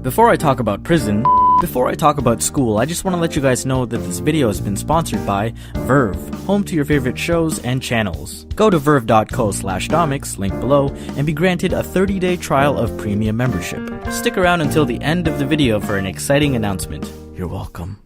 Before I talk about prison, before I talk about school, I just want to let you guys know that this video has been sponsored by Verve, home to your favorite shows and channels. Go to verve.co/domics, link below, and be granted a 30-day trial of premium membership. Stick around until the end of the video for an exciting announcement. You're welcome.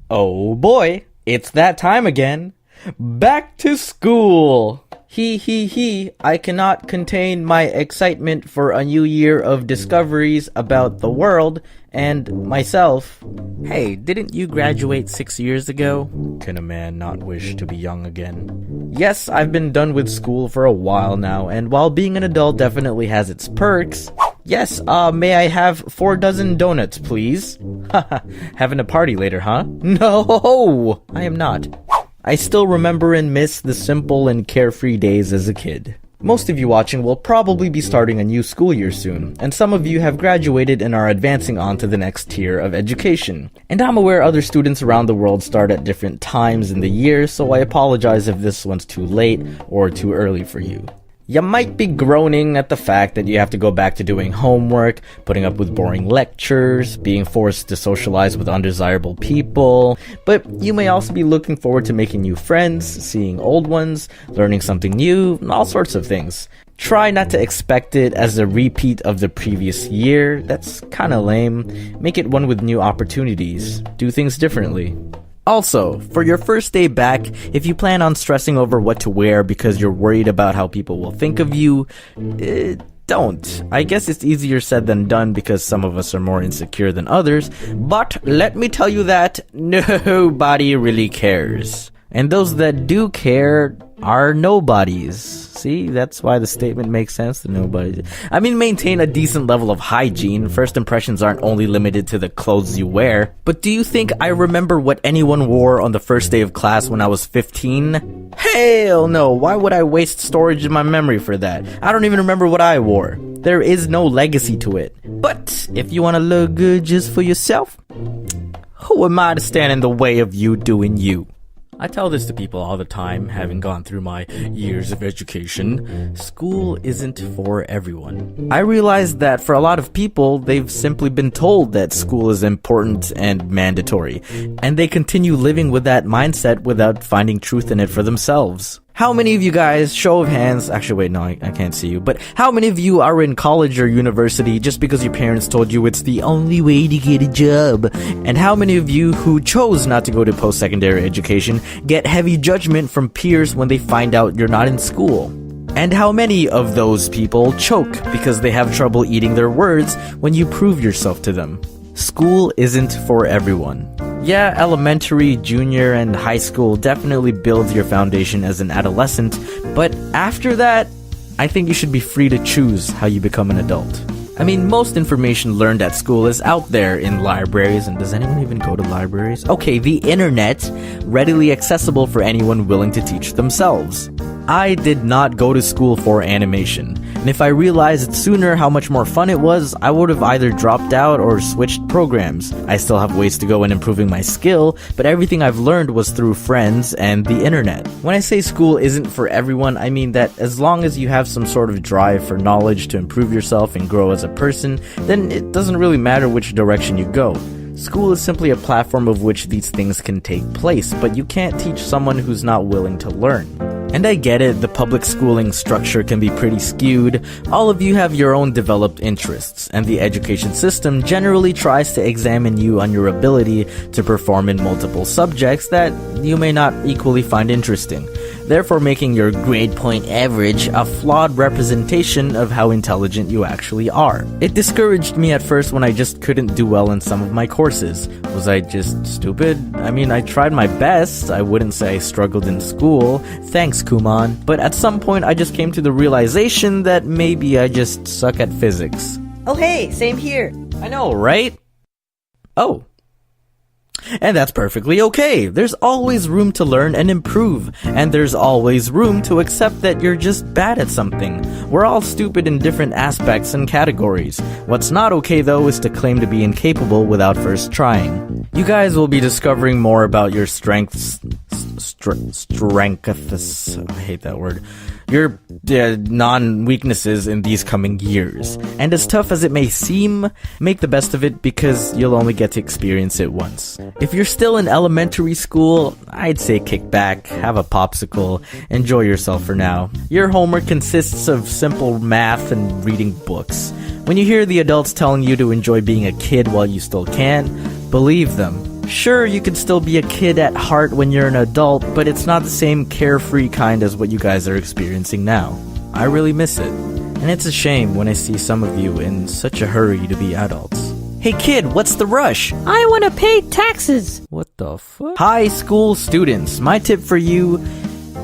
Oh boy, it's that time again. Back to school. I cannot contain my excitement for a new year of discoveries about the world and myself. Hey, didn't you graduate 6 years ago? Can a man not wish to be young again? Yes, I've been done with school for a while now, and while being an adult definitely has its perks, yes, may I have 4 dozen donuts, please? Having a party later, huh? No, I am not. I still remember and miss the simple and carefree days as a kid. Most of you watching will probably be starting a new school year soon, and some of you have graduated and are advancing on to the next tier of education. And I'm aware other students around the world start at different times in the year, so I apologize if this one's too late or too early for you. You might be groaning at the fact that you have to go back to doing homework, putting up with boring lectures, being forced to socialize with undesirable people, but you may also be looking forward to making new friends, seeing old ones, learning something new, all sorts of things. Try not to expect it as a repeat of the previous year. That's kinda lame. Make it one with new opportunities. Do things differently. Also, for your first day back, if you plan on stressing over what to wear because you're worried about how people will think of you, don't. I guess it's easier said than done because some of us are more insecure than others, but let me tell you that nobody really cares. And those that do care are nobodies. See, that's why the statement makes sense to nobody. I mean, maintain a decent level of hygiene. First impressions aren't only limited to the clothes you wear. But do you think I remember what anyone wore on the first day of class when I was 15? Hell no, why would I waste storage in my memory for that? I don't even remember what I wore. There is no legacy to it. But if you want to look good just for yourself, who am I to stand in the way of you doing you? I tell this to people all the time, having gone through my years of education. School isn't for everyone. I realize that for a lot of people, they've simply been told that school is important and mandatory, and they continue living with that mindset without finding truth in it for themselves. How many of you guys, show of hands, actually wait, no, I can't see you, but how many of you are in college or university just because your parents told you it's the only way to get a job? And how many of you who chose not to go to post-secondary education get heavy judgment from peers when they find out you're not in school? And how many of those people choke because they have trouble eating their words when you prove yourself to them? School isn't for everyone. Yeah, elementary, junior, and high school definitely builds your foundation as an adolescent, but after that, I think you should be free to choose how you become an adult. I mean, most information learned at school is out there in libraries, and does anyone even go to libraries? Okay, the internet, readily accessible for anyone willing to teach themselves. I did not go to school for animation, and if I realized sooner how much more fun it was, I would have either dropped out or switched programs. I still have ways to go in improving my skill, but everything I've learned was through friends and the internet. When I say school isn't for everyone, I mean that as long as you have some sort of drive for knowledge to improve yourself and grow as a person, then it doesn't really matter which direction you go. School is simply a platform of which these things can take place, but you can't teach someone who's not willing to learn. And I get it, the public schooling structure can be pretty skewed. All of you have your own developed interests, and the education system generally tries to examine you on your ability to perform in multiple subjects that you may not equally find interesting, therefore making your grade point average a flawed representation of how intelligent you actually are. It discouraged me at first when I just couldn't do well in some of my courses. Was I just stupid? I mean, I tried my best. I wouldn't say I struggled in school. Thanks, Kuman. But at some point, I just came to the realization that maybe I just suck at physics. Oh hey, same here. I know, right? Oh. And that's perfectly okay. There's always room to learn and improve, and there's always room to accept that you're just bad at something. We're all stupid in different aspects and categories. What's not okay though is to claim to be incapable without first trying. You guys will be discovering more about your strengths, I hate that word, your non-weaknesses in these coming years. And as tough as it may seem, make the best of it because you'll only get to experience it once. If you're still in elementary school, I'd say kick back, have a popsicle, enjoy yourself for now. Your homework consists of simple math and reading books. When you hear the adults telling you to enjoy being a kid while you still can, believe them. Sure, you can still be a kid at heart when you're an adult, but it's not the same carefree kind as what you guys are experiencing now. I really miss it. And it's a shame when I see some of you in such a hurry to be adults. Hey kid, what's the rush? I want to pay taxes. What the fuck? High school students, my tip for you,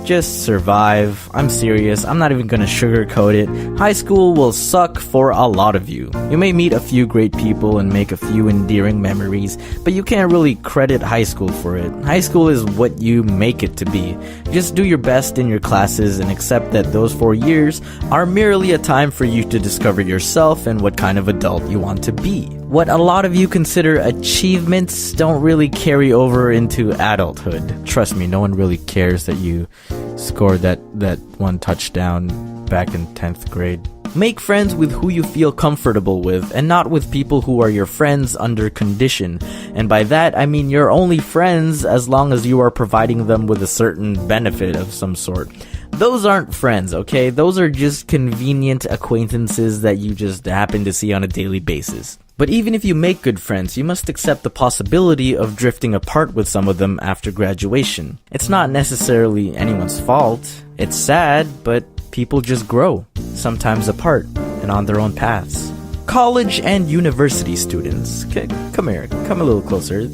just survive. I'm serious, I'm not even gonna sugarcoat it. High school will suck for a lot of you. You may meet a few great people and make a few endearing memories, but you can't really credit high school for it. High school is what you make it to be. Just do your best in your classes and accept that those 4 years are merely a time for you to discover yourself and what kind of adult you want to be. What a lot of you consider achievements don't really carry over into adulthood. Trust me, no one really cares that you scored that one touchdown back in 10th grade. Make friends with who you feel comfortable with and not with people who are your friends under condition. And by that, I mean you're only friends as long as you are providing them with a certain benefit of some sort. Those aren't friends, okay? Those are just convenient acquaintances that you just happen to see on a daily basis. But even if you make good friends, you must accept the possibility of drifting apart with some of them after graduation. It's not necessarily anyone's fault. It's sad, but people just grow, sometimes apart and on their own paths. College and university students, come here, come a little closer,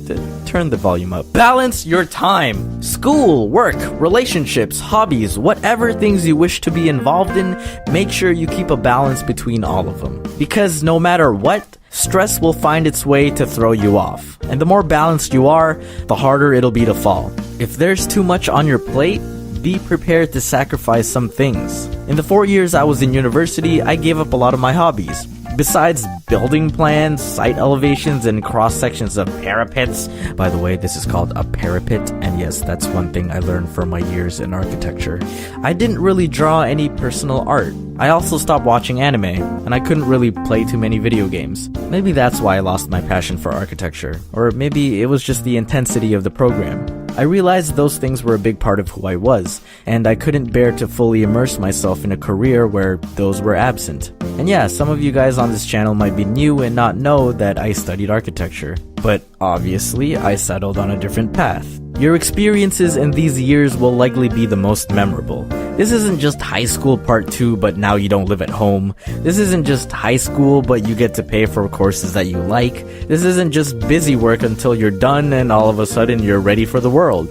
turn the volume up. Balance your time. School, work, relationships, hobbies, whatever things you wish to be involved in, make sure you keep a balance between all of them. Because no matter what, stress will find its way to throw you off. And the more balanced you are, the harder it'll be to fall. If there's too much on your plate, be prepared to sacrifice some things. In the 4 years I was in university, I gave up a lot of my hobbies. Besides building plans, site elevations, and cross-sections of parapets. By the way, this is called a parapet, and yes, that's one thing I learned from my years in architecture. I didn't really draw any personal art. I also stopped watching anime, and I couldn't really play too many video games. Maybe that's why I lost my passion for architecture, or maybe it was just the intensity of the program. I realized those things were a big part of who I was, and I couldn't bear to fully immerse myself in a career where those were absent. And yeah, some of you guys on this channel might be new and not know that I studied architecture. But obviously, I settled on a different path. Your experiences in these years will likely be the most memorable. This isn't just high school part 2, but now you don't live at home. This isn't just high school, but you get to pay for courses that you like. This isn't just busy work until you're done and all of a sudden you're ready for the world.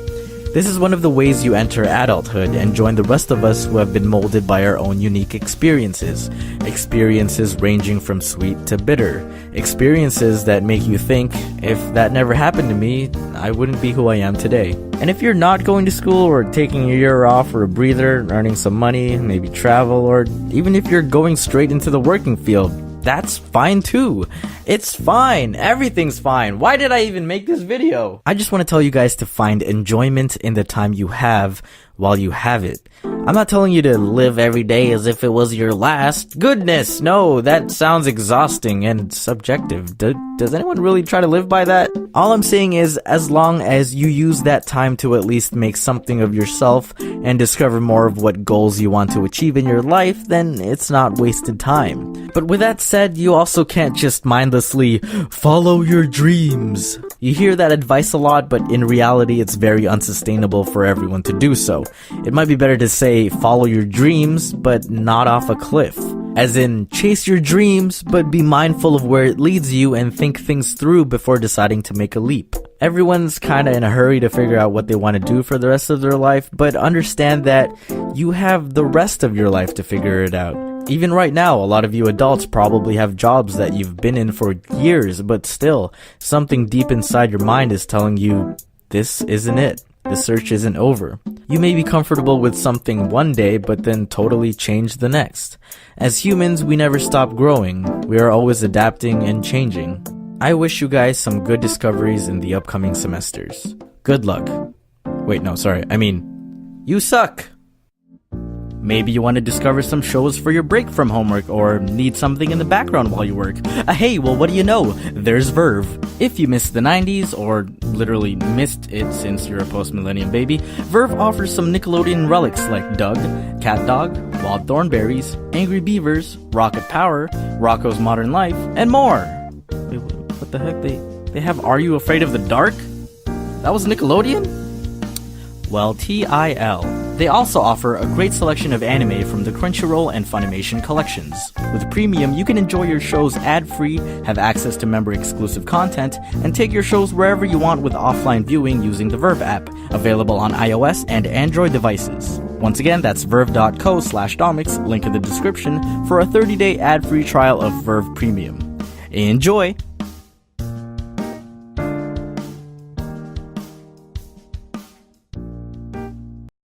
This is one of the ways you enter adulthood and join the rest of us who have been molded by our own unique experiences. Experiences ranging from sweet to bitter. Experiences that make you think, if that never happened to me, I wouldn't be who I am today. And if you're not going to school or taking a year off or a breather, earning some money, maybe travel, or even if you're going straight into the working field, that's fine too. It's fine. Everything's fine. Why did I even make this video? I just want to tell you guys to find enjoyment in the time you have while you have it. I'm not telling you to live every day as if it was your last. Goodness, no, that sounds exhausting and subjective. Does anyone really try to live by that? All I'm saying is, as long as you use that time to at least make something of yourself and discover more of what goals you want to achieve in your life, then it's not wasted time. But with that said, you also can't just mindlessly follow your dreams. You hear that advice a lot, but in reality, it's very unsustainable for everyone to do so. It might be better to say follow your dreams, but not off a cliff. As in, chase your dreams, but be mindful of where it leads you and think things through before deciding to make a leap. Everyone's kinda in a hurry to figure out what they want to do for the rest of their life, but understand that you have the rest of your life to figure it out. Even right now, a lot of you adults probably have jobs that you've been in for years, but still, something deep inside your mind is telling you, this isn't it. The search isn't over. You may be comfortable with something one day, but then totally change the next. As humans, we never stop growing. We are always adapting and changing. I wish you guys some good discoveries in the upcoming semesters. Good luck. Wait, no, sorry. I mean, you suck. Maybe you want to discover some shows for your break from homework or need something in the background while you work. Hey, well, what do you know? There's Verve. If you missed the 90s, or literally missed it since you're a post-millennium baby, Verve offers some Nickelodeon relics like Doug, Cat Dog, Wild Thornberries, Angry Beavers, Rocket Power, Rocko's Modern Life, and more. Wait, what the heck? They have Are You Afraid of the Dark? That was Nickelodeon? Well, TIL. They also offer a great selection of anime from the Crunchyroll and Funimation collections. With Premium, you can enjoy your shows ad-free, have access to member-exclusive content, and take your shows wherever you want with offline viewing using the Verve app, available on iOS and Android devices. Once again, that's verve.co/domics, link in the description, for a 30-day ad-free trial of Verve Premium. Enjoy!